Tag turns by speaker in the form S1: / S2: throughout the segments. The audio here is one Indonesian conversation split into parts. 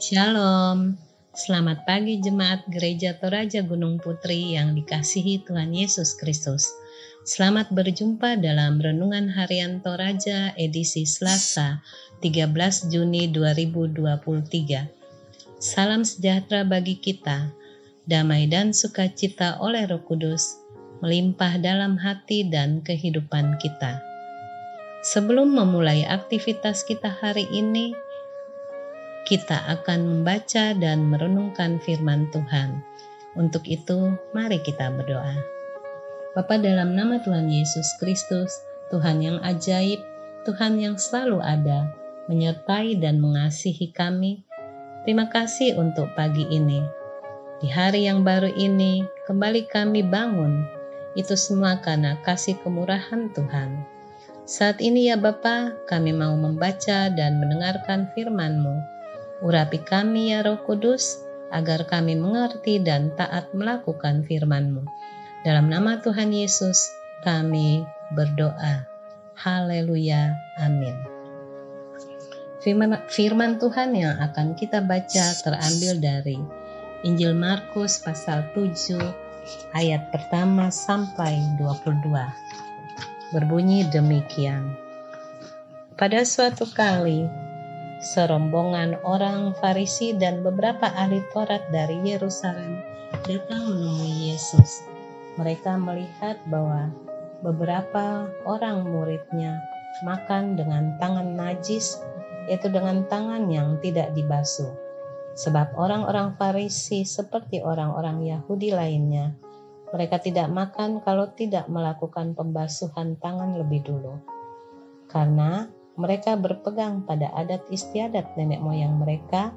S1: Shalom, selamat pagi Jemaat Gereja Toraja Gunung Putri yang dikasihi Tuhan Yesus Kristus. Selamat berjumpa dalam Renungan Harian Toraja edisi Selasa 13 Juni 2023. Salam sejahtera bagi kita, damai dan sukacita oleh Roh Kudus, melimpah dalam hati dan kehidupan kita. Sebelum memulai aktivitas kita hari ini, kita akan membaca dan merenungkan firman Tuhan. Untuk itu, mari kita berdoa. Bapa, dalam nama Tuhan Yesus Kristus, Tuhan yang ajaib, Tuhan yang selalu ada, menyertai dan mengasihi kami, terima kasih untuk pagi ini. Di hari yang baru ini, kembali kami bangun. Itu semua karena kasih kemurahan Tuhan. Saat ini ya Bapa, kami mau membaca dan mendengarkan firman-Mu. Urapi kami ya Roh Kudus, agar kami mengerti dan taat melakukan firman-Mu. Dalam nama Tuhan Yesus, kami berdoa. Haleluya, amin. Firman Tuhan yang akan kita baca terambil dari Injil Markus pasal 7 ayat pertama sampai 22. Berbunyi demikian. Pada suatu kali, serombongan orang Farisi dan beberapa ahli Taurat dari Yerusalem datang menemui Yesus. Mereka melihat bahwa beberapa orang muridnya makan dengan tangan najis, yaitu dengan tangan yang tidak dibasuh. Sebab orang-orang Farisi seperti orang-orang Yahudi lainnya, mereka tidak makan kalau tidak melakukan pembasuhan tangan lebih dulu. Karena mereka berpegang pada adat istiadat nenek moyang mereka,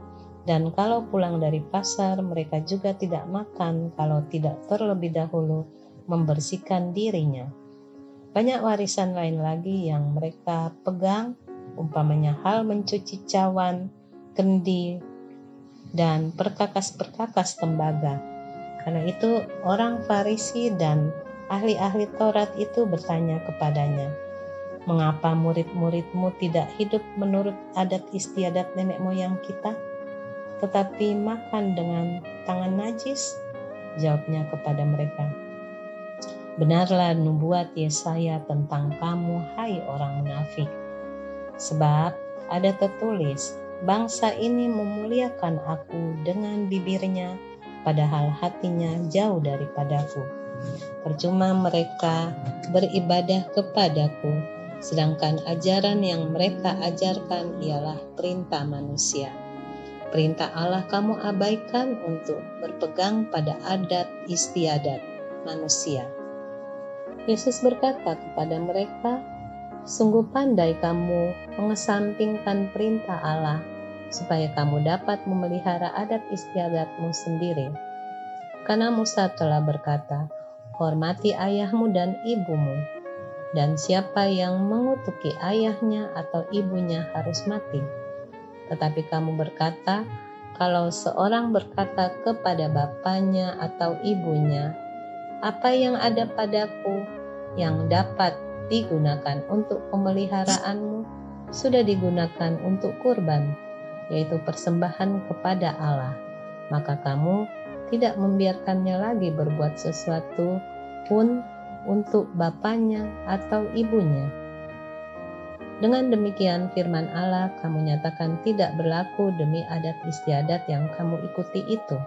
S1: dan kalau pulang dari pasar mereka juga tidak makan kalau tidak terlebih dahulu membersihkan dirinya. Banyak warisan lain lagi yang mereka pegang, umpamanya hal mencuci cawan, kendi, dan perkakas-perkakas tembaga. Karena itu orang Farisi dan ahli-ahli Taurat itu bertanya kepadanya, "Mengapa murid-muridmu tidak hidup menurut adat istiadat nenek moyang kita, tetapi makan dengan tangan najis?" Jawabnya kepada mereka, "Benarlah nubuat Yesaya tentang kamu, hai orang munafik. Sebab ada tertulis, bangsa ini memuliakan aku dengan bibirnya, padahal hatinya jauh daripadaku. Percuma mereka beribadah kepadaku, sedangkan ajaran yang mereka ajarkan ialah perintah manusia. Perintah Allah kamu abaikan untuk berpegang pada adat istiadat manusia." Yesus berkata kepada mereka, "Sungguh pandai kamu mengesampingkan perintah Allah, supaya kamu dapat memelihara adat istiadatmu sendiri. Karena Musa telah berkata, hormati ayahmu dan ibumu, dan siapa yang mengutuki ayahnya atau ibunya harus mati. Tetapi kamu berkata, kalau seorang berkata kepada bapanya atau ibunya, apa yang ada padaku yang dapat digunakan untuk pemeliharaanmu, sudah digunakan untuk kurban, yaitu persembahan kepada Allah, maka kamu tidak membiarkannya lagi berbuat sesuatu pun untuk bapanya atau ibunya. Dengan demikian firman Allah kamu nyatakan tidak berlaku demi adat istiadat yang kamu ikuti itu,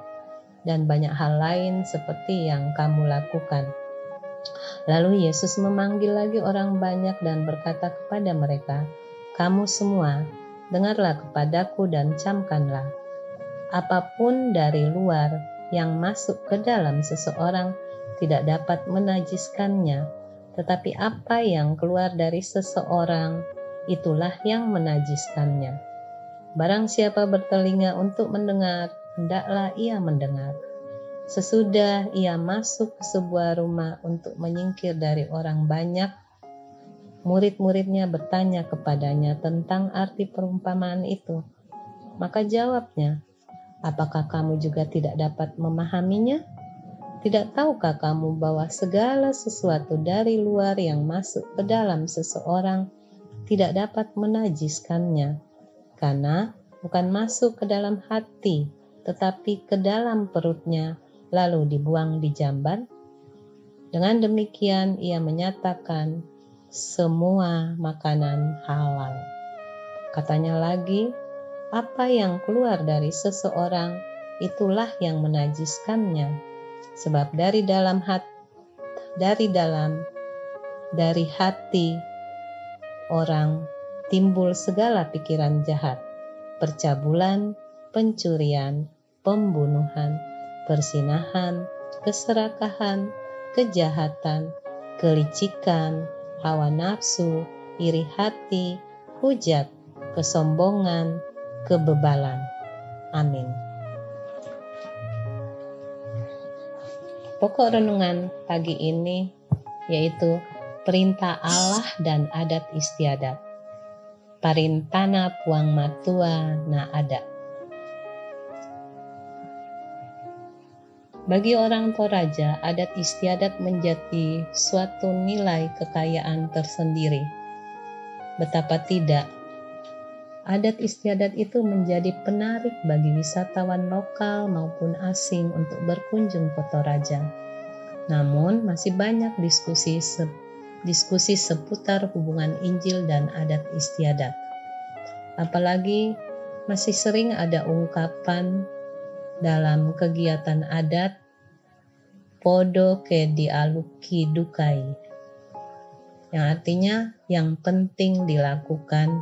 S1: dan banyak hal lain seperti yang kamu lakukan." Lalu Yesus memanggil lagi orang banyak dan berkata kepada mereka, "Kamu semua, dengarlah kepadaku dan camkanlah. Apapun dari luar yang masuk ke dalam seseorang tidak dapat menajiskannya, tetapi apa yang keluar dari seseorang, itulah yang menajiskannya. Barang siapa bertelinga untuk mendengar, hendaklah ia mendengar." Sesudah ia masuk ke sebuah rumah untuk menyingkir dari orang banyak, murid-muridnya bertanya kepadanya tentang arti perumpamaan itu. Maka jawabnya, "Apakah kamu juga tidak dapat memahaminya? Tidak tahukah kamu bahwa segala sesuatu dari luar yang masuk ke dalam seseorang tidak dapat menajiskannya, karena bukan masuk ke dalam hati, tetapi ke dalam perutnya, lalu dibuang di jamban? Dengan demikian ia menyatakan semua makanan halal. Katanya lagi, apa yang keluar dari seseorang, itulah yang menajiskannya. Sebab dari hati orang timbul segala pikiran jahat, percabulan, pencurian, pembunuhan, perzinahan, keserakahan, kejahatan, kelicikan, hawa nafsu, iri hati, hujat, kesombongan, kebebalan. Amin. Pokok renungan pagi ini yaitu perintah Allah dan adat istiadat. Parintana puang matua na ada. Bagi orang Toraja, adat istiadat menjadi suatu nilai kekayaan tersendiri. Betapa tidak, adat istiadat itu menjadi penarik bagi wisatawan lokal maupun asing untuk berkunjung ke Toraja. Namun, masih banyak diskusi seputar hubungan Injil dan adat istiadat. Apalagi masih sering ada ungkapan dalam kegiatan adat podo ke dialuki dukai, yang artinya yang penting dilakukan,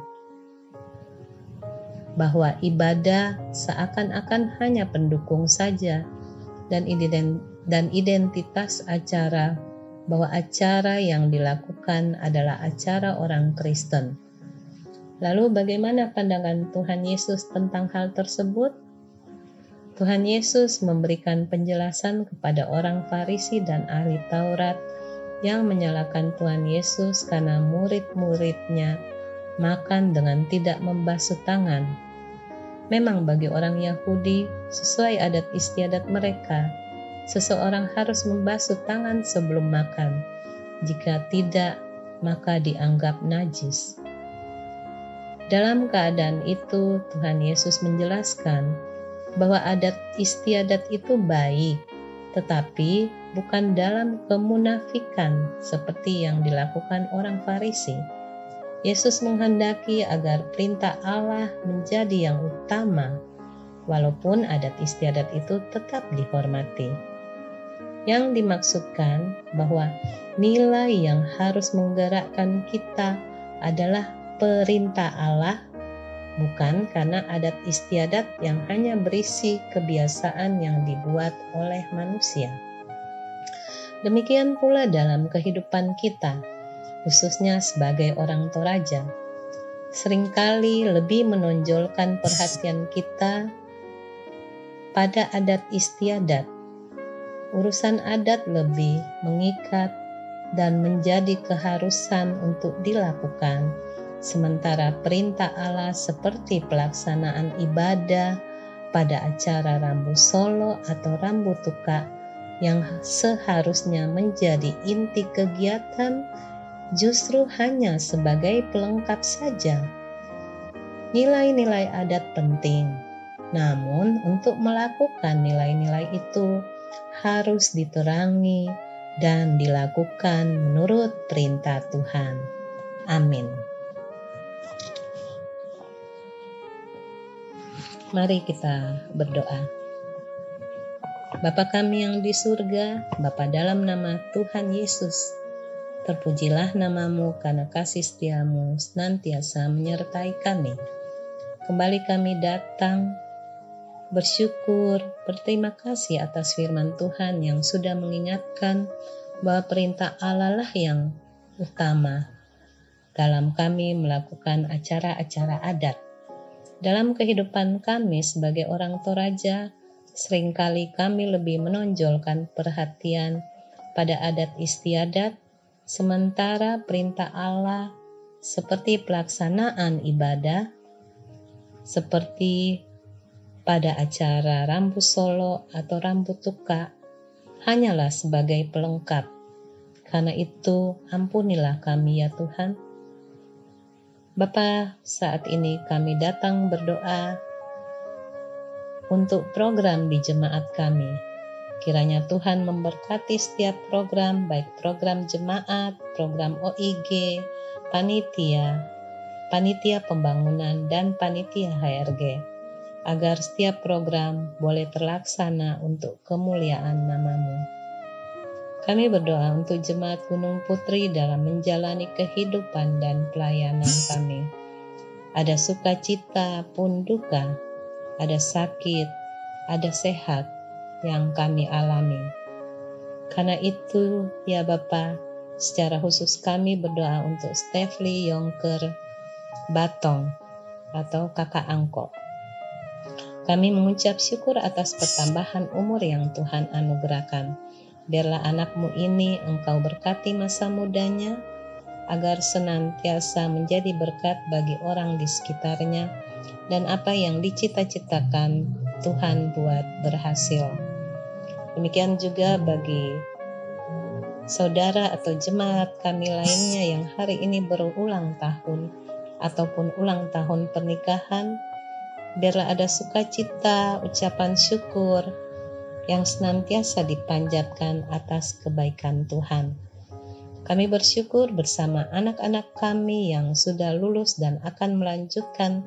S1: bahwa ibadah seakan-akan hanya pendukung saja, dan identitas acara, bahwa acara yang dilakukan adalah acara orang Kristen. Lalu bagaimana pandangan Tuhan Yesus tentang hal tersebut? Tuhan Yesus memberikan penjelasan kepada orang Farisi dan ahli Taurat yang menyalahkan Tuhan Yesus karena murid-muridnya makan dengan tidak membasuh tangan. Memang bagi orang Yahudi, sesuai adat istiadat mereka, seseorang harus membasuh tangan sebelum makan. Jika tidak, maka dianggap najis. Dalam keadaan itu, Tuhan Yesus menjelaskan bahwa adat istiadat itu baik, tetapi bukan dalam kemunafikan seperti yang dilakukan orang Farisi. Yesus menghendaki agar perintah Allah menjadi yang utama, walaupun adat istiadat itu tetap dihormati. Yang dimaksudkan bahwa nilai yang harus menggerakkan kita adalah perintah Allah, bukan karena adat istiadat yang hanya berisi kebiasaan yang dibuat oleh manusia. Demikian pula dalam kehidupan kita, khususnya sebagai orang Toraja, seringkali lebih menonjolkan perhatian kita pada adat istiadat. Urusan adat lebih mengikat dan menjadi keharusan untuk dilakukan, sementara perintah Allah seperti pelaksanaan ibadah pada acara rambu solo atau rambu tuka yang seharusnya menjadi inti kegiatan justru hanya sebagai pelengkap saja. Nilai-nilai adat penting, namun untuk melakukan nilai-nilai itu harus diterangi dan dilakukan menurut perintah Tuhan. Amin. Mari kita berdoa. Bapa kami yang di surga, Bapa dalam nama Tuhan Yesus, terpujilah namamu karena kasih setiamu senantiasa menyertai kami. Kembali kami datang bersyukur, berterima kasih atas firman Tuhan yang sudah mengingatkan bahwa perintah Allah lah yang utama dalam kami melakukan acara-acara adat. Dalam kehidupan kami sebagai orang Toraja, seringkali kami lebih menonjolkan perhatian pada adat istiadat, sementara perintah Allah seperti pelaksanaan ibadah, seperti pada acara rambu solo atau rambu tuka, hanyalah sebagai pelengkap. Karena itu, ampunilah kami ya Tuhan. Bapa, saat ini kami datang berdoa untuk program di jemaat kami. Kiranya Tuhan memberkati setiap program, baik program jemaat, program OIG, panitia pembangunan, dan panitia HRG, agar setiap program boleh terlaksana untuk kemuliaan nama-Mu. Kami berdoa untuk jemaat Gunung Putri dalam menjalani kehidupan dan pelayanan kami. Ada sukacita pun duka, ada sakit, ada sehat yang kami alami. Karena itu, ya Bapa, secara khusus kami berdoa untuk Stefli Yongker Batong atau Kakak Angko. Kami mengucap syukur atas pertambahan umur yang Tuhan anugerahkan. Biarlah anak-Mu ini Engkau berkati masa mudanya, agar senantiasa menjadi berkat bagi orang di sekitarnya, dan apa yang dicita-citakan Tuhan buat berhasil. Demikian juga bagi saudara atau jemaat kami lainnya yang hari ini berulang tahun ataupun ulang tahun pernikahan, biarlah ada sukacita, ucapan syukur yang senantiasa dipanjatkan atas kebaikan Tuhan. Kami bersyukur bersama anak-anak kami yang sudah lulus dan akan melanjutkan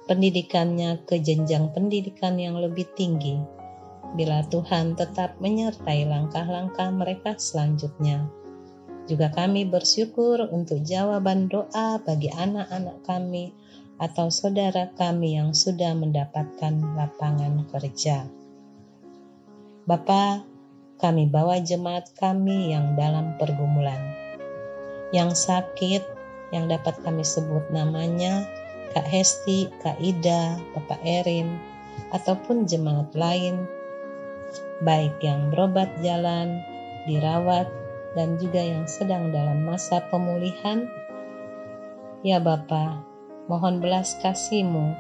S1: pendidikannya ke jenjang pendidikan yang lebih tinggi, bila Tuhan tetap menyertai langkah-langkah mereka selanjutnya. Juga kami bersyukur untuk jawaban doa bagi anak-anak kami atau saudara kami yang sudah mendapatkan lapangan kerja. Bapa, kami bawa jemaat kami yang dalam pergumulan, yang sakit, yang dapat kami sebut namanya Kak Hesti, Kak Ida, Bapak Erin, ataupun jemaat lain, baik yang berobat jalan, dirawat, dan juga yang sedang dalam masa pemulihan. Ya Bapa, mohon belas kasih-Mu,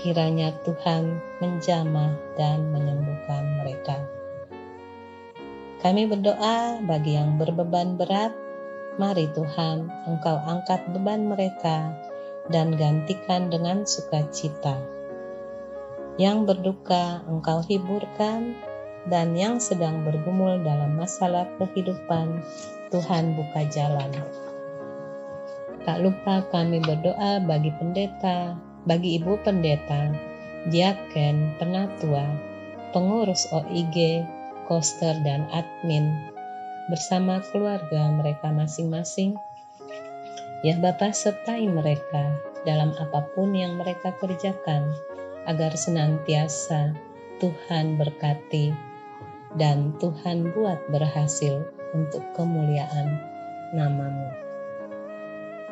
S1: kiranya Tuhan menjamah dan menyembuhkan mereka. Kami berdoa bagi yang berbeban berat, mari Tuhan Engkau angkat beban mereka dan gantikan dengan sukacita. Yang berduka Engkau hiburkan, dan yang sedang bergumul dalam masalah kehidupan, Tuhan buka jalan. Tak lupa kami berdoa bagi pendeta, bagi ibu pendeta, diaken, penatua, pengurus OIG, koster, dan admin, bersama keluarga mereka masing-masing. Ya Bapa, sertai mereka dalam apapun yang mereka kerjakan, agar senantiasa Tuhan berkati dan Tuhan buat berhasil untuk kemuliaan nama-Mu.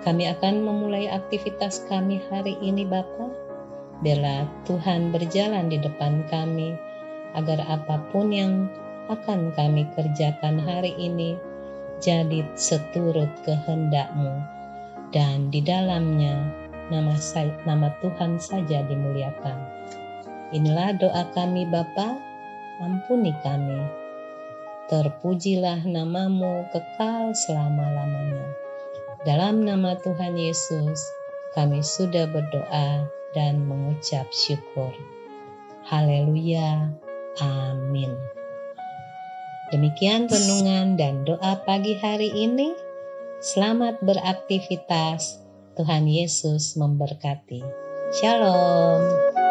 S1: Kami akan memulai aktivitas kami hari ini Bapa. Biarlah Tuhan berjalan di depan kami, agar apapun yang akan kami kerjakan hari ini jadi seturut kehendak-Mu, dan di dalamnya nama Tuhan saja dimuliakan. Inilah doa kami Bapa, ampuni kami. Terpujilah nama-Mu kekal selama-lamanya. Dalam nama Tuhan Yesus, kami sudah berdoa dan mengucap syukur. Haleluya, amin. Demikian renungan dan doa pagi hari ini. Selamat beraktivitas. Tuhan Yesus memberkati. Shalom.